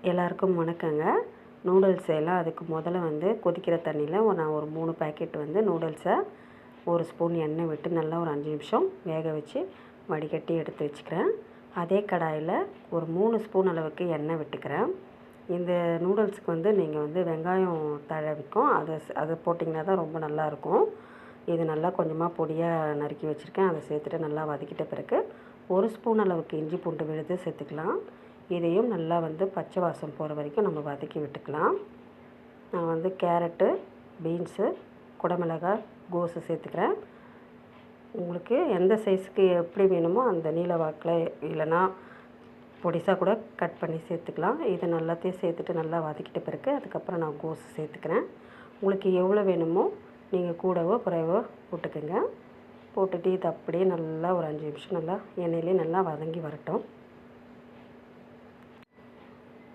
எல்லாருக்கும் வணக்கங்க. நூடுல்ஸ் செய்யலாம். அதுக்கு முதல்ல வந்து கொதிக்கிற தண்ணியில் நான் ஒரு 3 பேக்கெட் வந்து நூடுல்ஸை 1 ஸ்பூன் எண்ணெய் விட்டு நல்லா ஒரு 5 நிமிஷம் வேக வச்சு வடிகட்டி எடுத்து வச்சுக்கிறேன். அதே கடாயில் ஒரு 3 ஸ்பூன் அளவுக்கு எண்ணெய் விட்டுக்கிறேன். இந்த நூடுல்ஸுக்கு வந்து நீங்கள் வந்து வெங்காயம் தழவிக்கும் அதை போட்டிங்கன்னா தான் ரொம்ப நல்லாயிருக்கும். இது நல்லா கொஞ்சமாக பொடியாக நறுக்கி வச்சுருக்கேன். அதை சேர்த்துட்டு நல்லா வதக்கிட்ட பிறகு 1 ஸ்பூன் அளவுக்கு இஞ்சி பூண்டு விழுது சேர்த்துக்கலாம். இதையும் நல்லா வந்து பச்சை வாசம் போகிற வரைக்கும் நம்ம வதக்கி விட்டுக்கலாம். நான் வந்து கேரட்டு, பீன்ஸு, குடமிளகாய், கோஸு சேர்த்துக்கிறேன். உங்களுக்கு எந்த சைஸுக்கு எப்படி வேணுமோ அந்த நீல வாக்கில் இல்லைன்னா பொடிசாக கூட கட் பண்ணி சேர்த்துக்கலாம். இதை நல்லாத்தையும் சேர்த்துட்டு நல்லா வதக்கிட்ட பிறகு அதுக்கப்புறம் நான் கோஸு சேர்த்துக்கிறேன். உங்களுக்கு எவ்வளோ வேணுமோ நீங்கள் கூடவோ குறைவோ போட்டுக்கோங்க. போட்டுட்டு இது அப்படியே நல்லா ஒரு 5 நிமிஷம் நல்லா எண்ணெயிலே நல்லா வதங்கி வரட்டும்.